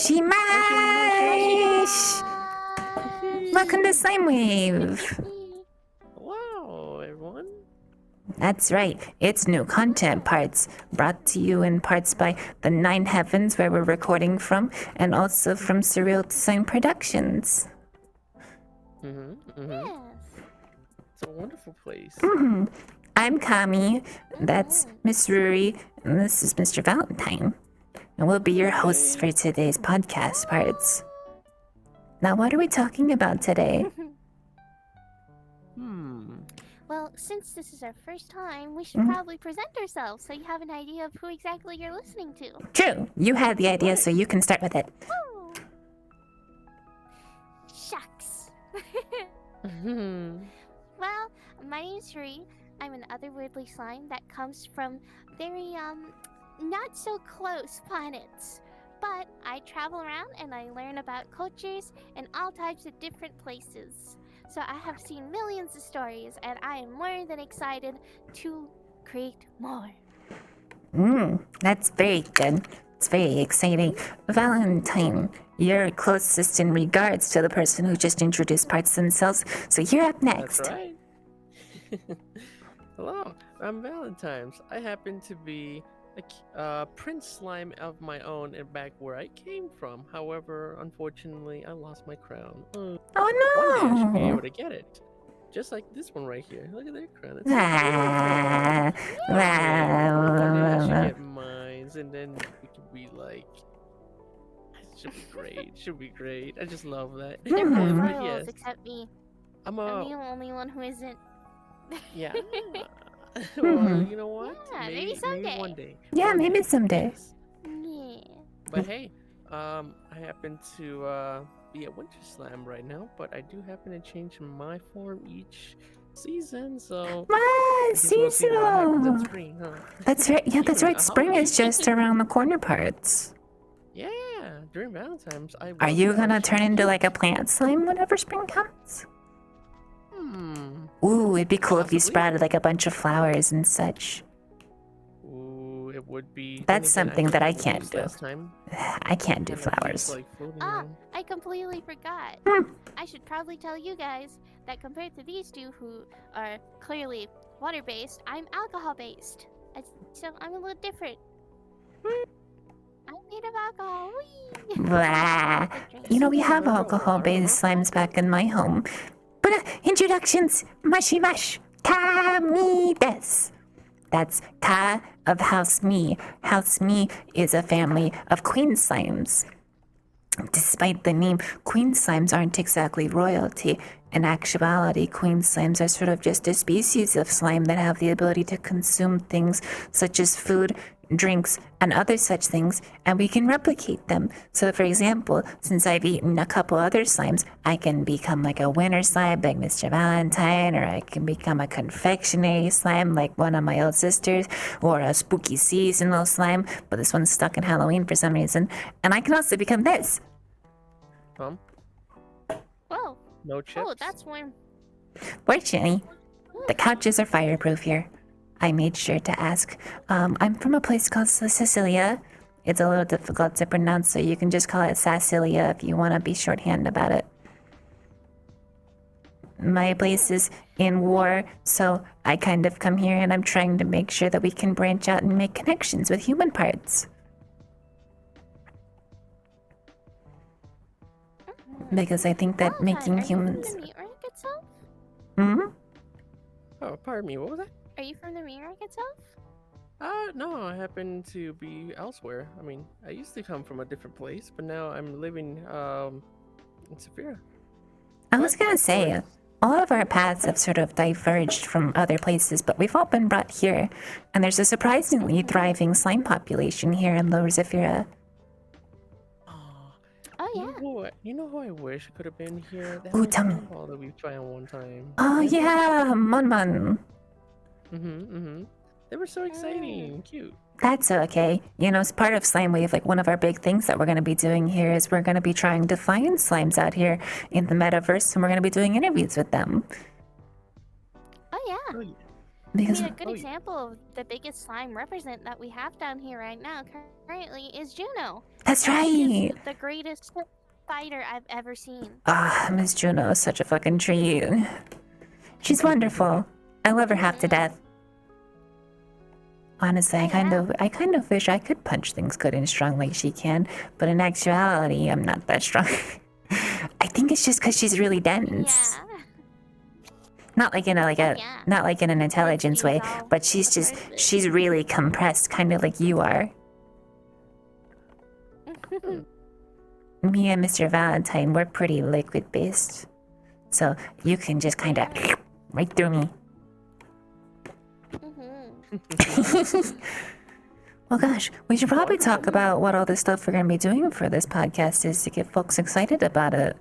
Moshi Mash! Welcome to Slimewave! Hello, everyone. That's right, it's new content parts, brought to you in parts by the Nine Heavens, where we're recording from, and also from Surreal Design Productions. Yes. It's a wonderful place. I'm Kami, that's Miss Ruri, and this is Mr. Valentine. And we'll be your hosts for today's podcast parts. Now, what are we talking about today? Well, since this is our first time, we should probably present ourselves so you have an idea of who exactly you're listening to. True, you had the idea, so you can start with it. Woo! Shucks. Well, my name's Rui. I'm an otherworldly slime that comes from very, not so close planets. But I travel around and I learn about cultures and all types of different places. So I have seen millions of stories and I am more than excited to create more. That's very good. It's very exciting. Valentine, you're closest in regards to the person who just introduced parts themselves, so you're up next. That's right. Hello, I'm Valentine's. I happen to be a prince slime of my own and back where I came from. However, unfortunately, I lost my crown. Oh One day I should be no! able to get it. Just like this one right here. Look at that crown. It's Ah, One day I should wow. get mine, and then we could be like... It should be great. Should be great. I just love that. Everyone But royals yes, except me. I'm I'm the only one who isn't. Yeah. Well, you know what? Yeah, maybe someday. one day. Yeah, One maybe day. someday. Yes. Yeah. But hey, I happen to be a winter slime right now, but I do happen to change my form each season, so Ah, I guess we'll see what happens in seasonal! spring, huh? That's right, yeah, that's Even right. Spring is just around the corner parts. Yeah, during Valentine's, I Are was you gonna turn actually into like a plant slime whenever spring comes? Ooh, it'd be cool if you Possibly. sprouted like a bunch of flowers and such. Ooh, it would be. That's Then again, something that I tried can't leaves do. Last time. I can't do and the leaves, flowers. like, floating Ah, around. I completely forgot. Hmm. I should probably tell you guys that compared to these two who are clearly water-based, I'm alcohol-based. So I'm a little different. I'm made of alcohol. Whee! Blah. You know, we have alcohol-based slimes back in my home. But introductions, Mushy Mush, Kami des. That's Ka of House Me. House Me is a family of queen slimes. Despite the name, queen slimes aren't exactly royalty. In actuality, queen slimes are sort of just a species of slime that have the ability to consume things such as food, drinks, and other such things, and we can replicate them. So, for example, since I've eaten a couple other slimes, I can become like a winter slime like Mr. Valentine, or I can become a confectionery slime like one of my old sisters, or a spooky seasonal slime, but this one's stuck in Halloween for some reason. And I can also become this. Whoa. No chips. Oh, that's one. Fortunately, the couches are fireproof here. I made sure to ask. I'm from a place called Sicilia. It's a little difficult to pronounce, so you can just call it Sacilia if you want to be shorthand about it. My place is in war, so I kind of come here and I'm trying to make sure that we can branch out and make connections with human parts. Because I think that making humans... Are you from the Mi'raq itself? Hmm? Oh, pardon me. What was that? Are you from the Mi'raq itself? No, I happen to be elsewhere. I mean, I used to come from a different place, but now I'm living, in Sevilla. I was gonna say, all of our paths have sort of diverged from other places, but we've all been brought here, and there's a surprisingly thriving slime population here in Lower Zephyra. Oh, yeah. You know who I wish could have been here? That Ooh, was tell me. Gumball that we tried one time. Oh yeah, Mon. They were so exciting and cute. That's okay. You know, as part of Slimewave, like one of our big things that we're going to be doing here is we're going to be trying to find slimes out here in the metaverse, and we're going to be doing interviews with them. Oh, yeah. Oh, yeah. Because a good Oh, example of the biggest slime represent that we have down here right now currently is Juno. that's And she right. is the greatest fighter I've ever seen. Ah, Miss Juno is such a fucking treat. She's wonderful. I love her half to death. Honestly, I kind of wish I could punch things good and strong like she can, but in actuality, I'm not that strong. I think it's just because she's really dense. Yeah. Not like in a Yeah. not like in an intelligence way, all but she's really compressed, kind of like you are. Me and Mr. Valentine, we're pretty liquid based, so you can just kind of right through me. Well, gosh, we should probably talk about what all the stuff we're going to be doing for this podcast is to get folks excited about it.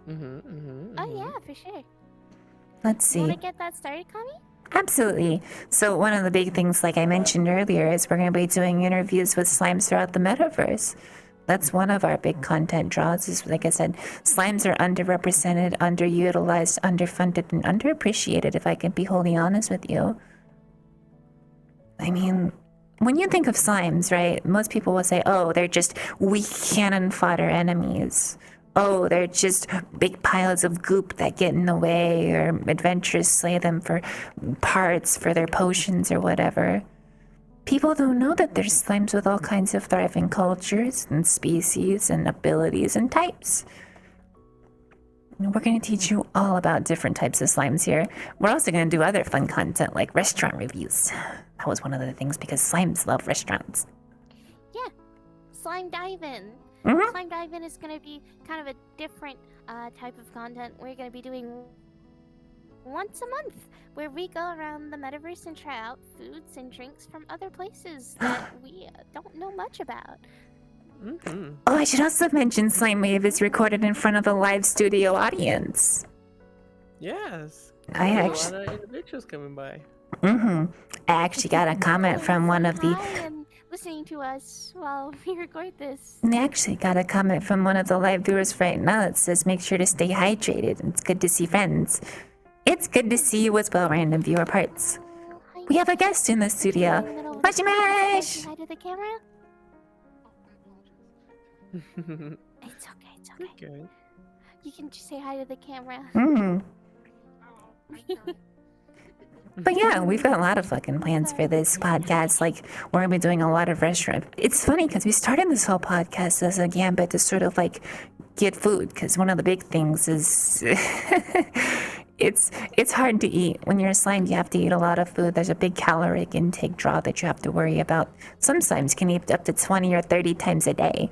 Oh yeah, for sure. Let's You want see. to get that started, Kami? Absolutely. So one of the big things, like I mentioned earlier, is we're going to be doing interviews with slimes throughout the metaverse. That's one of our big content draws. Is like I said, slimes are underrepresented, underutilized, underfunded, and underappreciated. If I can be wholly honest with you. I mean, when you think of slimes, right, most people will say, oh, they're just weak cannon fodder enemies. Oh, they're just big piles of goop that get in the way, or adventurers slay them for parts for their potions or whatever. People don't know that there's slimes with all kinds of thriving cultures and species and abilities and types. We're going to teach you all about different types of slimes here. We're also going to do other fun content like restaurant reviews. That was one of the things because slimes love restaurants. Yeah. Slime diving. Slime diving is going to be kind of a different type of content we're going to be doing once a month, where we go around the metaverse and try out foods and drinks from other places that we don't know much about. Oh, I should also mention Slimewave is recorded in front of a live studio audience. Yes. I There's a lot of individuals coming by. I actually got a comment from one of the... Hi, and listening to us while we record this. I actually got a comment from one of the live viewers right now that says make sure to stay hydrated. It's good to see friends. It's good to see you as well, random viewer parts. We have a guest in the studio. Mushy Mash! Hi to the camera. It's okay. Okay. You can just say hi to the camera. But yeah, we've got a lot of fucking plans for this podcast. Like, we're going to be doing a lot of restaurant. It's funny because we started this whole podcast as a gambit to sort of like get food. Because one of the big things is it's hard to eat. When you're a slime, you have to eat a lot of food. There's a big caloric intake draw that you have to worry about. Some slimes can eat up to 20 or 30 times a day.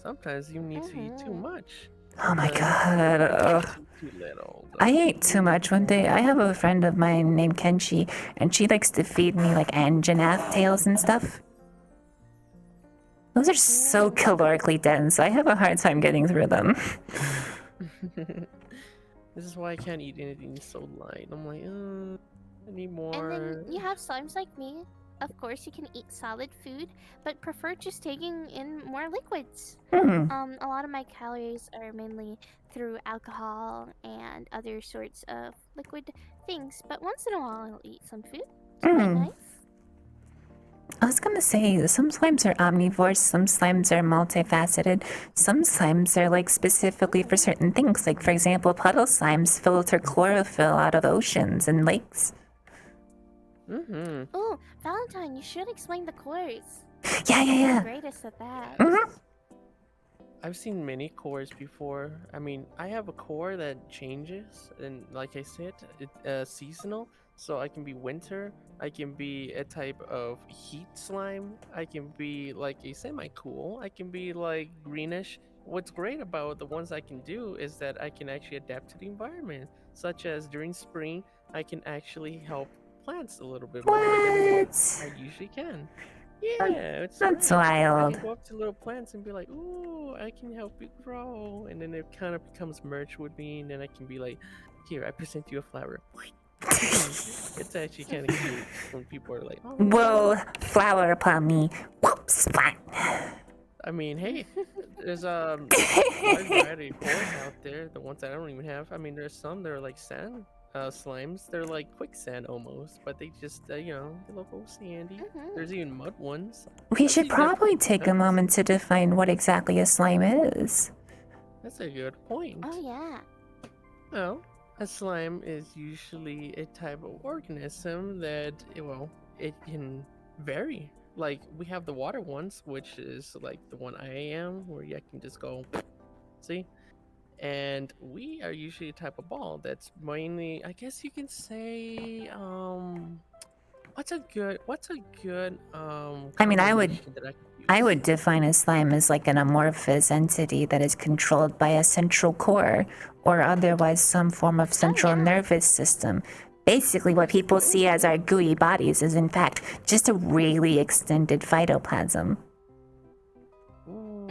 Sometimes you need to eat too much. Oh my god. Ugh. Too little. I ate too much one day. I have a friend of mine named Kenshi, and she likes to feed me like Anjanath tails and stuff. Those are so calorically dense. I have a hard time getting through them. This is why I can't eat anything so light. I'm like, I need more. And then you have slimes like me. Of course, you can eat solid food, but prefer just taking in more liquids. A lot of my calories are mainly through alcohol and other sorts of liquid things, but once in a while I'll eat some food. It's quite nice. I was gonna say, some slimes are omnivores, some slimes are multifaceted, some slimes are like specifically for certain things. Like, for example, puddle slimes filter chlorophyll out of oceans and lakes. Oh, Valentine, you should explain the cores. Yeah. You're the greatest at that. I've seen many cores before. I mean, I have a core that changes, and like I said, it's seasonal. So I can be winter, I can be a type of heat slime, I can be like a semi-cool, I can be like greenish. What's great about the ones I can do is that I can actually adapt to the environment, such as during spring, I can actually help plants a little bit more than what I usually can. Yeah, That's great. wild. I can go up to little plants and be like, "Ooh, I can help you grow," and then it kind of becomes merged with me, and then I can be like, "Here, I present you a flower." It's actually kind of cute when people are like, "Oh, Whoa, flower upon me. Whoops, fine. I mean, hey, there's a wide variety of cores out there. The ones that I don't even have. I mean, there's some that are like sand slimes. They're like quicksand almost, but they just they look all sandy. Mhm. There's even mud ones. We I've should seen different probably take a kinds. moment to define what exactly a slime is. That's a good point. Oh yeah. Well, a slime is usually a type of organism that, it can vary. Like, we have the water ones, which is like the one I am, where you can just go, see? And we are usually a type of ball that's mainly, I guess you can say, what's a good I mean, combination that I could I use? would define a slime as like an amorphous entity that is controlled by a central core or otherwise some form of central yeah. nervous system. Basically, what people see as our gooey bodies is in fact just a really extended phytoplasm. Ooh,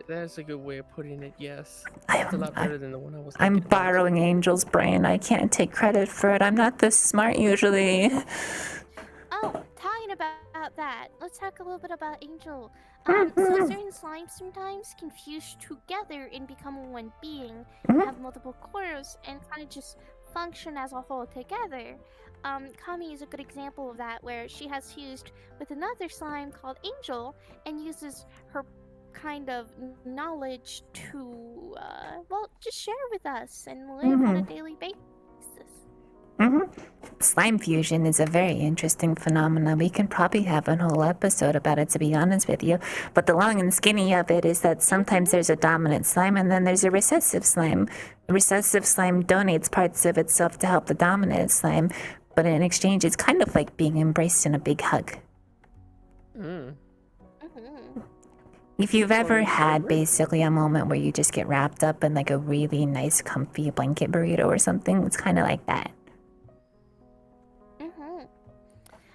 that's a good way of putting it. Yes, I- that's a lot better than the one I was I'm thinking about. borrowing Angel's brain. I can't take credit for it. I'm not this smart usually. Oh, talking about that, let's talk a little bit about Angel. Mm-hmm. So certain slimes sometimes can fuse together and become one being, Mhm. have multiple cores, and kind of just function as a whole together. Kami is a good example of that, where she has fused with another slime called Angel and uses her kind of knowledge to, just share with us and live on a daily basis. Slime fusion is a very interesting phenomenon. We can probably have a whole episode about it, to be honest with you. But the long and skinny of it is that sometimes there's a dominant slime and then there's a recessive slime. The recessive slime donates parts of itself to help the dominant slime, but in exchange, it's kind of like being embraced in a big hug. Mm. If you've ever Totally had agree. basically a moment where you just get wrapped up in like a really nice, comfy blanket burrito or something, it's kind of like that.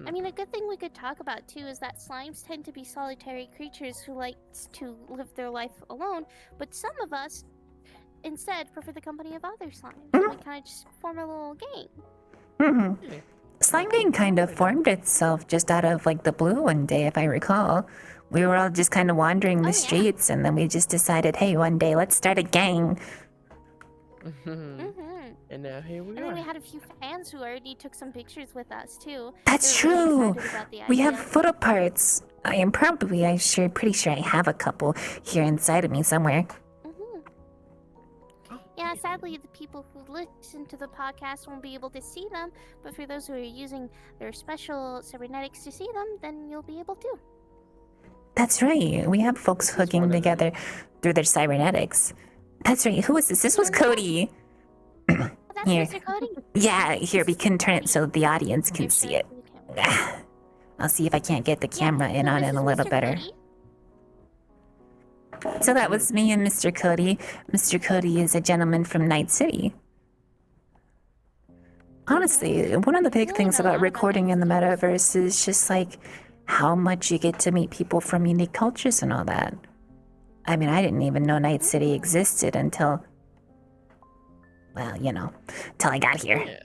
I mean, a good thing we could talk about too is that slimes tend to be solitary creatures who like to live their life alone, but some of us instead prefer the company of other slimes, and we kind of just form a little gang. Yeah. Slime Gang kind of formed itself just out of like the blue one day, if I recall. We were all just kind of wandering the streets, and then we just decided, hey, one day let's start a gang. And now here we And then we are. had a few fans who already took some pictures with us too. That's They were really true. excited about the We have idea. photo parts. I'm pretty sure I have a couple here inside of me somewhere. Yeah, sadly, the people who listen to the podcast won't be able to see them, but for those who are using their special cybernetics to see them, then you'll be able to. That's right. We have folks hooking one of together through their cybernetics. That's right. Who was this? This was Cody. Oh, that's Here. Mr. Cody. Yeah, here, we can turn it so the audience can Here, see show it. to the camera. I'll see if I can't get the camera in so on this it a is little Mr. better. Cody. So that was me and Mr. Cody. Mr. Cody is a gentleman from Night City. Honestly, one of the big things about recording in the metaverse is just like how much you get to meet people from unique cultures and all that. I mean, I didn't even know Night City existed until, well, till I got here. Yeah.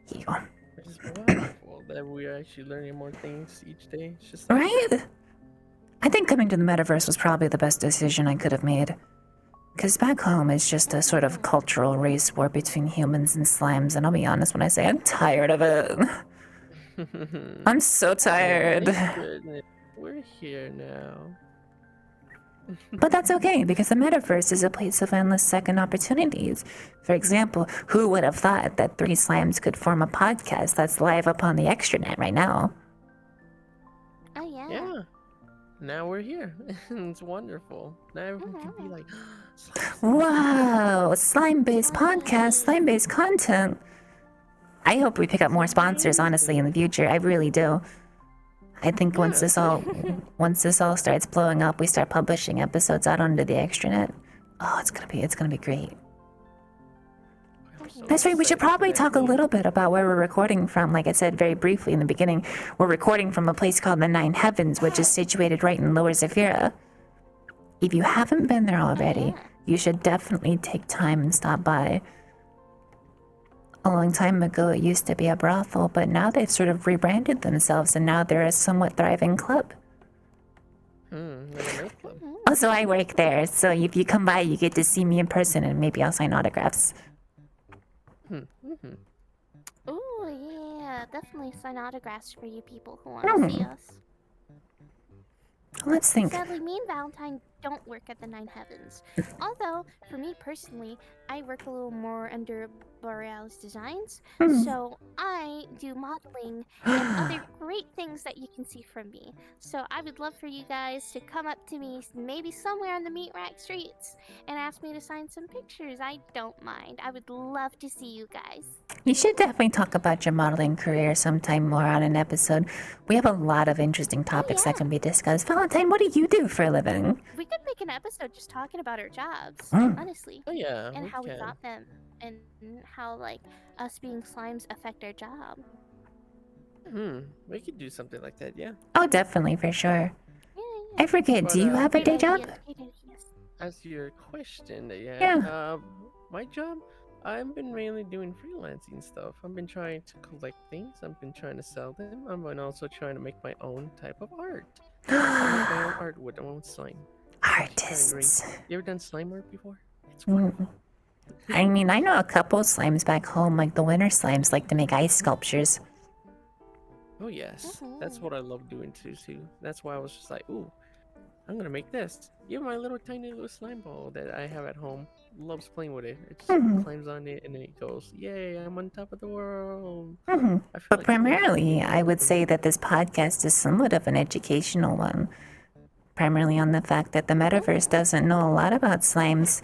Here you go. It's wonderful that we are actually learning more things each day. It's just Right? I think coming to the metaverse was probably the best decision I could have made. Because back home is just a sort of cultural race war between humans and slimes, and I'll be honest when I say I'm tired of it. I'm so tired. Thank goodness we're here now. But that's okay, because the metaverse is a place of endless second opportunities. For example, who would have thought that 3 slimes could form a podcast that's live up on the extranet right now? Oh, yeah. Yeah. Now we're here. It's wonderful. Now everyone can be like, Wow, slime-based podcast, slime-based content. I hope we pick up more sponsors, honestly, in the future. I really do. I think once this all starts blowing up, we start publishing episodes out onto the extranet. Oh, it's gonna be great. That's right. We should probably talk a little bit about where we're recording from. Like I said very briefly in the beginning, we're recording from a place called the Nine Heavens, which is situated right in Lower Zephyra. If you haven't been there already, you should definitely take time and stop by. A long time ago, it used to be a brothel, but now they've sort of rebranded themselves, and now they're a somewhat thriving club. like a nightclub. Also, I work there, so if you come by, you get to see me in person, and maybe I'll sign autographs. definitely sign autographs for you people who want to see us. Let's think. Sadly, me and Valentine don't work at the Nine Heavens. Although, for me personally, I work a little more under Borealis Designs, so I do modeling and other great things that you can see from me. So I would love for you guys to come up to me, maybe somewhere on the Meat Rack streets, and ask me to sign some pictures. I don't mind. I would love to see you guys. You should definitely talk about your modeling career sometime more on an episode. We have a lot of interesting topics that can be discussed. Valentine, what do you do for a living? We could make an episode just talking about our jobs, honestly. Oh yeah, And how we can. got them, and how, like, us being slimes affect our job. We could do something like that, yeah. Oh, definitely, for sure. Yeah. I forget, do you have a day job? As your question, Yeah. My job, I've been mainly doing freelancing stuff. I've been trying to collect things. I've been trying to sell them. I've been also trying to make my own type of art. I make my own art with my own slime. Artists. You ever done slime art before? It's I mean, I know a couple slimes back home, like the winter slimes like to make ice sculptures. Oh yes, that's what I love doing too. That's why I was just like, ooh, I'm gonna make this. Even my little tiny little slime ball that I have at home loves playing with it. It just climbs on it and then it goes, yay, I'm on top of the world. But primarily, I would say that this podcast is somewhat of an educational one. Primarily on the fact that the metaverse doesn't know a lot about slimes.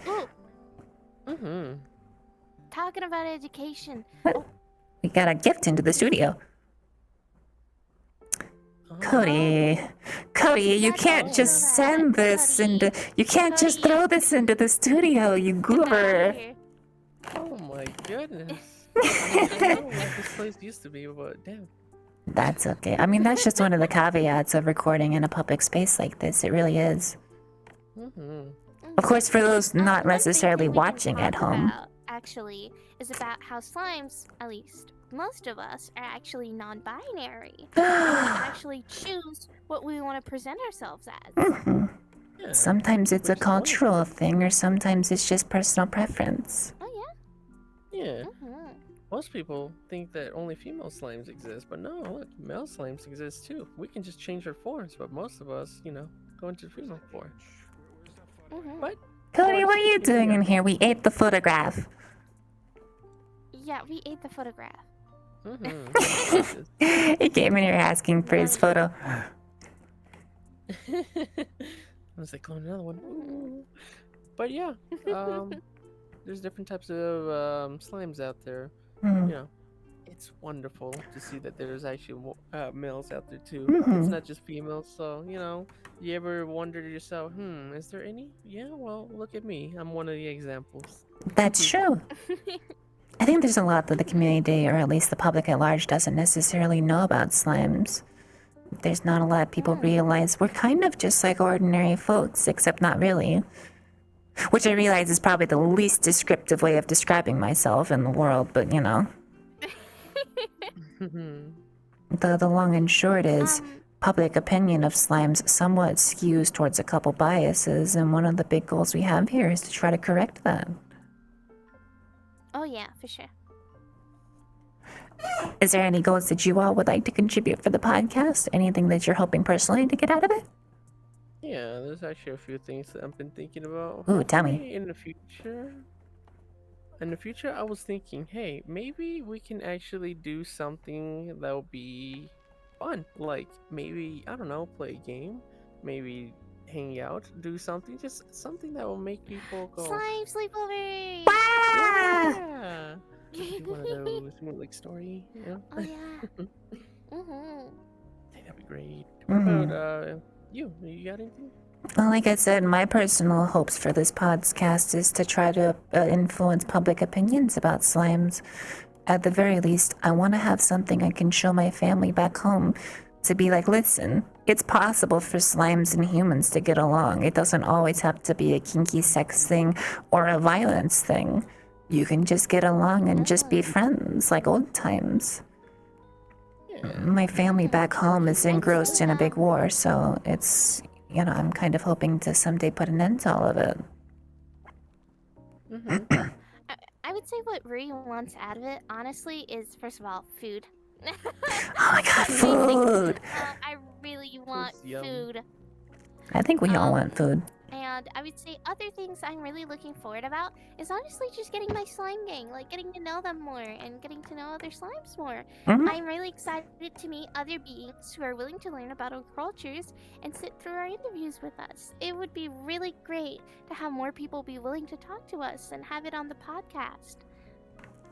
Talking about education. We got a gift into the studio. Cody, you can't just send this into. You can't just throw this into the studio, you goober. Oh my goodness. I don't know what this place used to be, but damn. That's okay. I mean, that's just one of the caveats of recording in a public space like this. It really is. Of course, for those not necessarily watching at home. Actually, is about how slimes, at least most of us, are actually non-binary. We actually choose what we want to present ourselves as. Yeah, Sometimes it's a cultural thing, or sometimes it's just personal preference. Oh yeah? Yeah. Mm-hmm. Most people think that only female slimes exist, but no, look, male slimes exist too. We can just change our forms, but most of us, go into female form. But Cody, what are you doing in here? We ate the photograph. Yeah, we ate the photograph. He came in here asking for his photo. I was like, oh, another one. Ooh. But yeah, there's different types of slimes out there. It's wonderful to see that there's actually males out there too. It's not just females. So you ever wonder to yourself, is there any? Yeah, well, look at me. I'm one of the examples. That's true. I think there's a lot that the community, or at least the public at large, doesn't necessarily know about slimes. There's not a lot of people realize we're kind of just like ordinary folks, except not really. Which I realize is probably the least descriptive way of describing myself in the world, but The long and short is, public opinion of slimes somewhat skews towards a couple biases, and one of the big goals we have here is to try to correct that. Oh yeah, for sure. Is there any goals that you all would like to contribute for the podcast? Anything that you're hoping personally to get out of it? Yeah, there's actually a few things that I've been thinking about. Ooh, tell me. In the future, I was thinking, hey, maybe we can actually do something that will be fun. Like, maybe, I don't know, play a game. Maybe hang out, do something. Just something that will make people go... Slime sleepover! Yeah! Do one of those, like, story, Oh yeah. I think that'd be great. What about, you? You got anything? Well, like I said, my personal hopes for this podcast is to try to influence public opinions about slimes. At the very least, I want to have something I can show my family back home to be like, listen, it's possible for slimes and humans to get along. It doesn't always have to be a kinky sex thing or a violence thing. You can just get along and just be friends like old times. My family back home is engrossed in a big war, so it's... I'm kind of hoping to someday put an end to all of it. I would say what Rui wants out of it, honestly, is first of all, food. Oh my god, Amazing. food! I really want Food's yum. food. I think we all want food. And I would say other things I'm really looking forward about is honestly just getting my slime gang, like getting to know them more and getting to know other slimes more. Mhm. I'm really excited to meet other beings who are willing to learn about our cultures and sit through our interviews with us. It would be really great to have more people be willing to talk to us and have it on the podcast.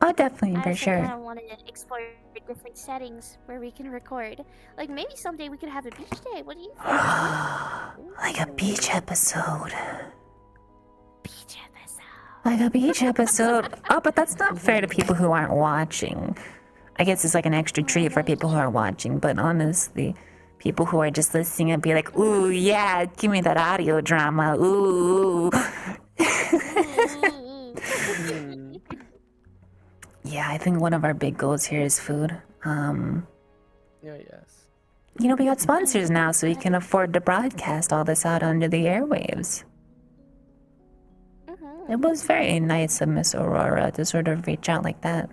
Oh, definitely, I for also kind sure. of want to explore different settings where we can record. Like maybe someday we could have a beach day. What do you think? Like a beach episode. Beach episode. Like a beach episode. Oh, but that's not fair to people who aren't watching. I guess it's like an extra treat for people who are watching, but honestly, people who are just listening and be like, ooh, yeah, give me that audio drama. Ooh. Hmm. Yeah, I think one of our big goals here is food. Yeah, yes. You know, we got sponsors now, so we can afford to broadcast all this out under the airwaves. It was very nice of Miss Aurora to sort of reach out like that.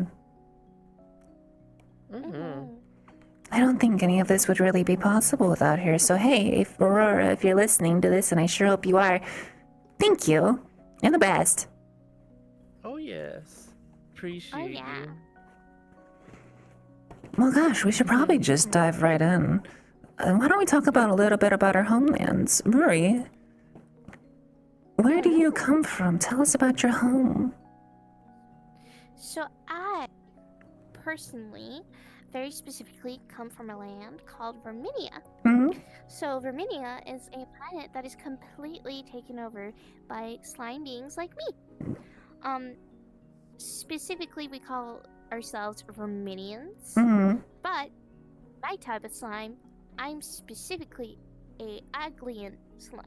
I don't think any of this would really be possible without her. So hey, if Aurora, if you're listening to this, and I sure hope you are, thank you. You're the best. Oh yes. Appreciate yeah. you. Well, gosh, we should probably just dive right in. Why don't we talk about a little bit about our homelands? Rory, where do you come from? Tell us about your home. So I personally, very specifically, come from a land called Verminia. Hmm? So Verminia is a planet that is completely taken over by slime beings like me. Specifically, we call ourselves Verminians, Hmm. but my type of slime, I'm specifically a Aglian slime.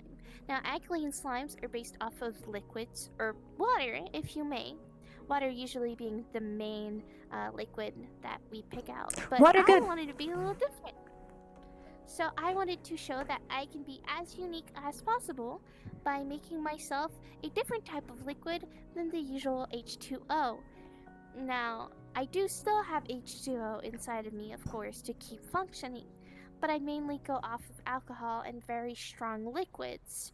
Now, Aglian slimes are based off of liquids or water, if you may. Water usually being the main liquid that we pick out. But Water I good. wanted to be a little different. So I wanted to show that I can be as unique as possible by making myself a different type of liquid than the usual H2O. Now, I do still have H2O inside of me, of course, to keep functioning, but I mainly go off of alcohol and very strong liquids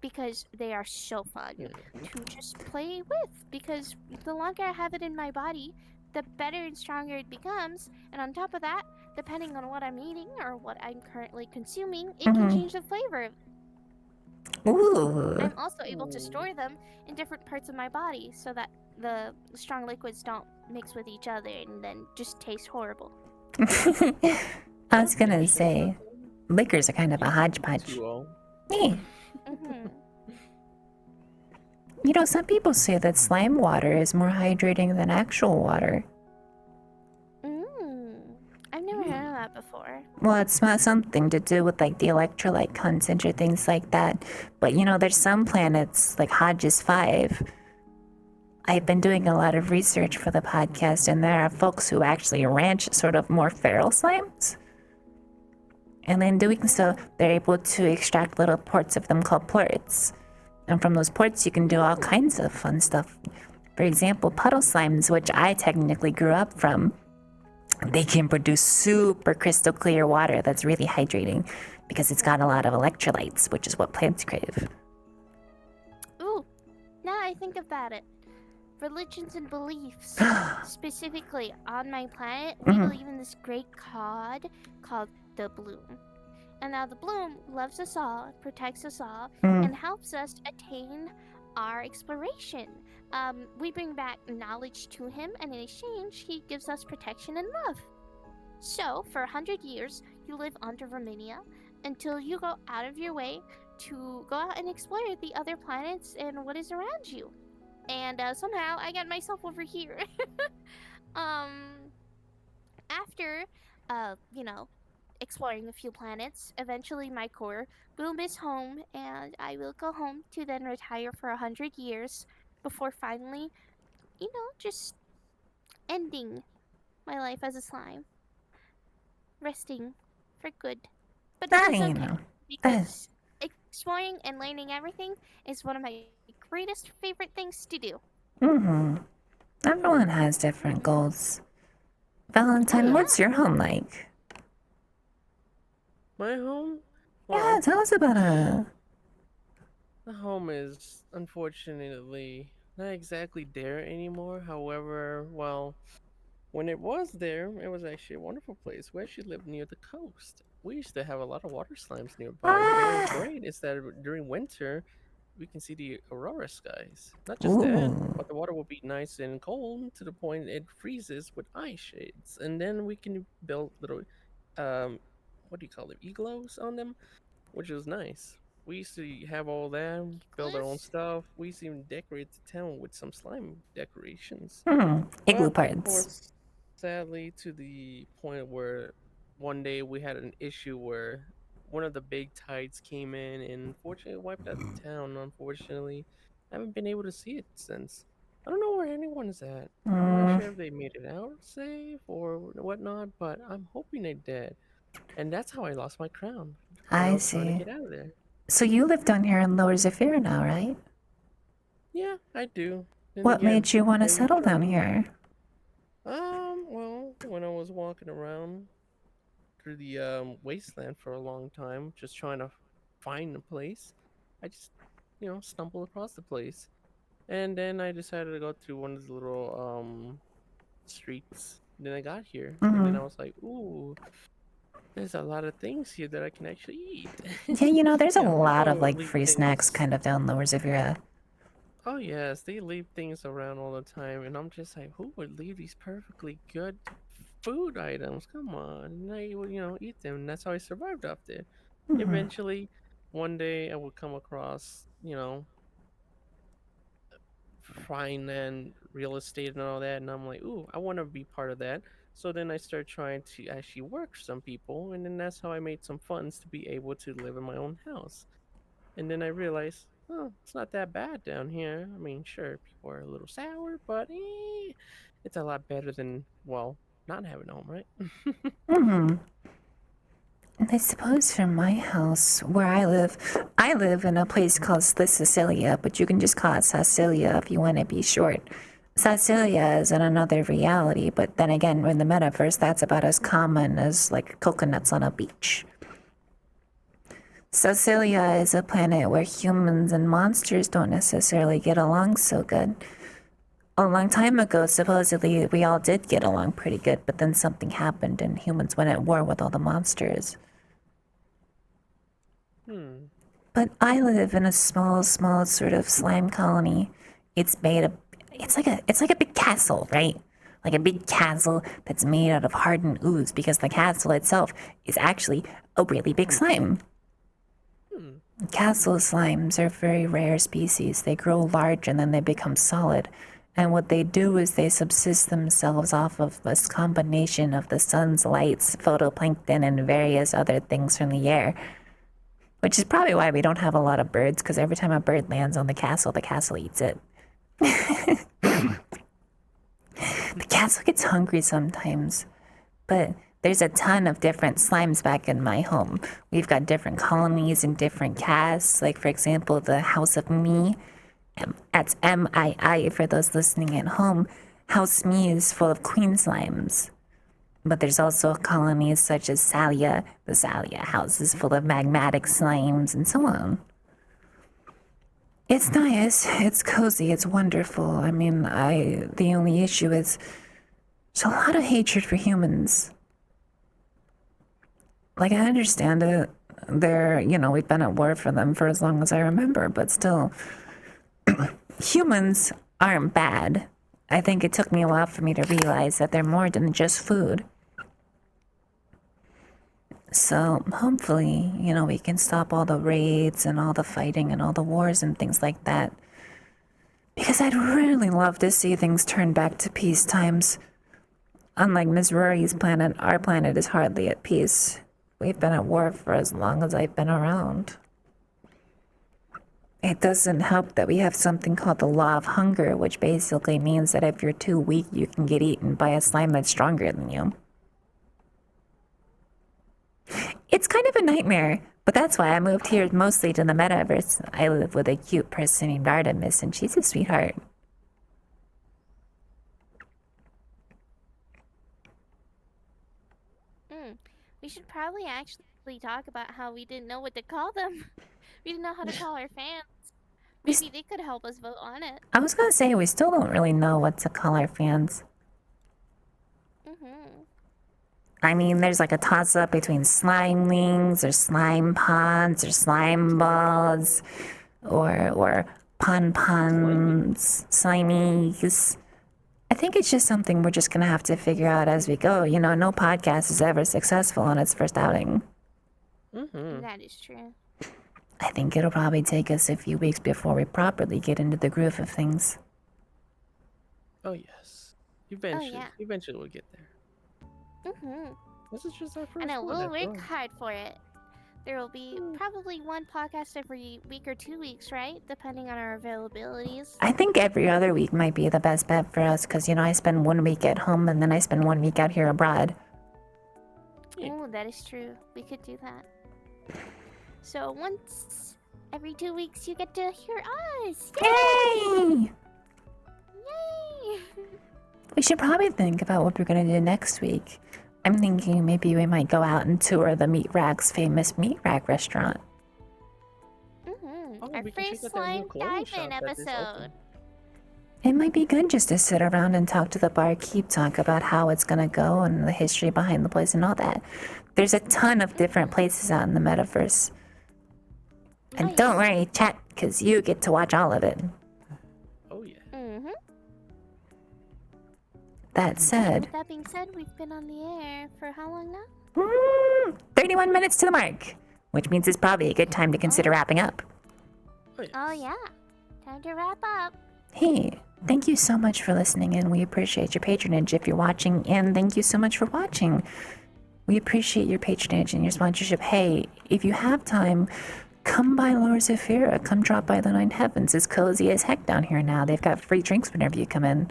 because they are so fun to just play with. Because the longer I have it in my body, the better and stronger it becomes. And on top of that, depending on what I'm eating or what I'm currently consuming, it can change the flavor of it. Ooh. I'm also able to store them in different parts of my body so that the strong liquids don't mix with each other and then just taste horrible. I was gonna say, liquors are kind of a hodgepodge. H2O. Yeah. You know, some people say that slime water is more hydrating than actual water. I've never heard of that before. Well, it's not something to do with like the electrolyte content or things like that. But you know, there's some planets like Hodges 5. I've been doing a lot of research for the podcast, and there are folks who actually ranch sort of more feral slimes. And in doing so, they're able to extract little ports of them called plorts. And from those ports, you can do all kinds of fun stuff. For example, puddle slimes, which I technically grew up from, they can produce super crystal clear water that's really hydrating because it's got a lot of electrolytes, which is what plants crave. Ooh, now I think about it. Religions and beliefs. Specifically, on my planet, we believe in this great god called the Bloom. And now the Bloom loves us all, protects us all, and helps us attain our exploration. We bring back knowledge to him, and in exchange, he gives us protection and love. So, for 100 years, you live under Verminia until you go out of your way to go out and explore the other planets and what is around you. And somehow I got myself over here. After, exploring a few planets, eventually my core will miss home, and I will go home to then retire for 100 years before finally, just ending my life as a slime. Resting for good. But Ah, that's you okay, know, because exploring and learning everything is one of my greatest favorite things to do. Everyone has different goals. Valentine, Yeah. what's your home like? My home? Yeah, Well, tell us about it. the home is unfortunately not exactly there anymore. However, well, when it was there, it was actually a wonderful place. We actually lived near the coast. We used to have a lot of water slimes nearby, and what's Ah! great is that during winter, we can see the aurora skies. Not just that, Ooh. but the water will be nice and cold to the point it freezes with ice shades, and then we can build little, um, what do you call them, igloos on them, which was nice. We used to have all that, build our own Clues? stuff. We used to even decorate the town with some slime decorations. Igloo But of parts. course, sadly, to the point where one day we had an issue where one of the big tides came in and unfortunately wiped out the town. Unfortunately, I haven't been able to see it since. I don't know where anyone is at. I'm not Mm, sure if they made it out safe or whatnot, but I'm hoping they did. And that's how I lost my crown. I Trying to see. get out of there. So you live down here in Lower Zephyr now, right? Yeah, I do. Then What again, made you want to I settle down joined. here? Well, when I was walking around through the wasteland for a long time, just trying to find a place, I just, stumbled across the place, and then I decided to go through one of the little streets. Then I got here, and then Mm. I was like, ooh, there's a lot of things here that I can actually eat. Yeah, there's a lot of People like leave free snacks things. kind of down Lower Zephyr. Oh yes, they leave things around all the time, and I'm just like, who would leave these perfectly good food items? Come on, and I would, eat them. And that's how I survived up there. Mm. Eventually, one day I would come across, finance, real estate, and all that, and I'm like, ooh, I want to be part of that. So then I start trying to actually work for some people, and then that's how I made some funds to be able to live in my own house. And then I realized, oh, it's not that bad down here. I mean, sure, people are a little sour, but it's a lot better than, well, not having a home, right? Mm. And I suppose from my house, where I live in a place called Sicilia, but you can just call it Sicilia if you want to be short. Sicilia is in another reality, but then again, in the metaverse, that's about as common as like coconuts on a beach. Sicilia is a planet where humans and monsters don't necessarily get along so good. A long time ago, supposedly, we all did get along pretty good, but then something happened and humans went at war with all the monsters. Hmm. But I live in a small sort of slime colony. It's made of it's like a big castle, right? Like a big castle that's made out of hardened ooze because the castle itself is actually a really big slime. Hmm. Castle slimes are very rare species. They grow large and then they become solid. And what they do is they subsist themselves off of this combination of the sun's lights, photoplankton, and various other things from the air. Which is probably why we don't have a lot of birds, because every time a bird lands on the castle eats it. The castle gets hungry sometimes, but there's a ton of different slimes back in my home. We've got different colonies and different castes. Like, for example, the House of Me, that's MII for those listening at home. House Me is full of queen slimes. But there's also colonies such as Salia. The Salia house is full of magmatic slimes and so on. It's nice, it's cozy, it's wonderful. I mean, the only issue is there's a lot of hatred for humans. Like, I understand it. We've been at war for them for as long as I remember, but still, humans aren't bad. I think it took me a while for me to realize that they're more than just food. So hopefully, we can stop all the raids and all the fighting and all the wars and things like that. Because I'd really love to see things turn back to peace times. Unlike Ms. Rory's planet, our planet is hardly at peace. We've been at war for as long as I've been around. It doesn't help that we have something called the law of hunger, which basically means that if you're too weak, you can get eaten by a slime that's stronger than you. It's kind of a nightmare, but that's why I moved here mostly to the metaverse. I live with a cute person named Artemis, and she's a sweetheart. We should probably actually talk about how we didn't know what to call them. We didn't know how to call our fans. Maybe they could help us vote on it. I was gonna say, we still don't really know what to call our fans. I mean, there's like a toss-up between slimelings, or slime pods, or slime balls, or pon-pons, slimies. I think it's just something we're just gonna have to figure out as we go. You know, no podcast is ever successful on its first outing. That is true. I think it'll probably take us a few weeks before we properly get into the groove of things. Oh yes, eventually, yeah. eventually we'll get there. This is just our first And I one. will after work all. hard for it. There will be probably one podcast every week or 2 weeks, right? Depending on our availabilities. I think every other week might be the best bet for us, because, you know, I spend 1 week at home and then I spend 1 week out here abroad. Yeah. Oh, that is true. We could do that. So once every 2 weeks, you get to hear us. Yay! Yay! We should probably think about what we're gonna do next week. I'm thinking maybe we might go out and tour the Meat Rack's famous Meat Rack restaurant. Oh, Our we can check first out that new slime clothing dive-in shop that is episode. open. It might be good just to sit around and talk to the barkeep, talk about how it's gonna go and the history behind the place and all that. There's a ton of different places out in the metaverse. And don't worry, chat, because you get to watch all of it. Oh yeah. That said, With that being said, we've been on the air for how long now? 31 minutes to the mark, which means it's probably a good time to consider wrapping up. Oh yeah. Oh yeah. Time to wrap up. Hey, thank you so much for listening, and we appreciate your patronage if you're watching, and thank you so much for watching. We appreciate your patronage and your sponsorship. Hey, if you have time, come by Lower Zephyra. Come drop by the Nine Heavens. It's cozy as heck down here now. They've got free drinks whenever you come in.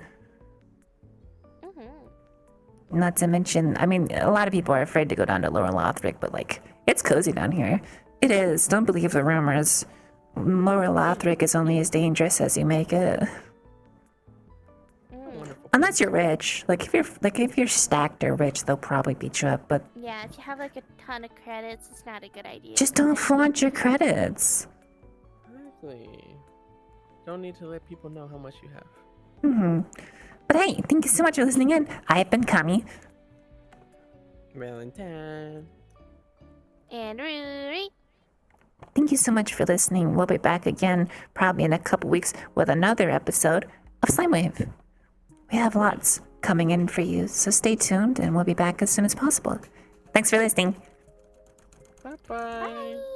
Not to mention, I mean, a lot of people are afraid to go down to Lower Lothric, but, like, it's cozy down here. It is. Don't believe the rumors. Lower Lothric is only as dangerous as you make it. Wonderful. Unless you're rich. If you're stacked or rich, they'll probably beat you up, but Yeah, if you have like a ton of credits, it's not a good idea. just don't flaunt your credits. Exactly. Don't need to let people know how much you have. But hey, thank you so much for listening in. I have been Kami. Valentine. And Ruri. Thank you so much for listening. We'll be back again probably in a couple weeks with another episode of Slimewave. We have lots coming in for you, so stay tuned and we'll be back as soon as possible. Thanks for listening. Bye-bye. Bye.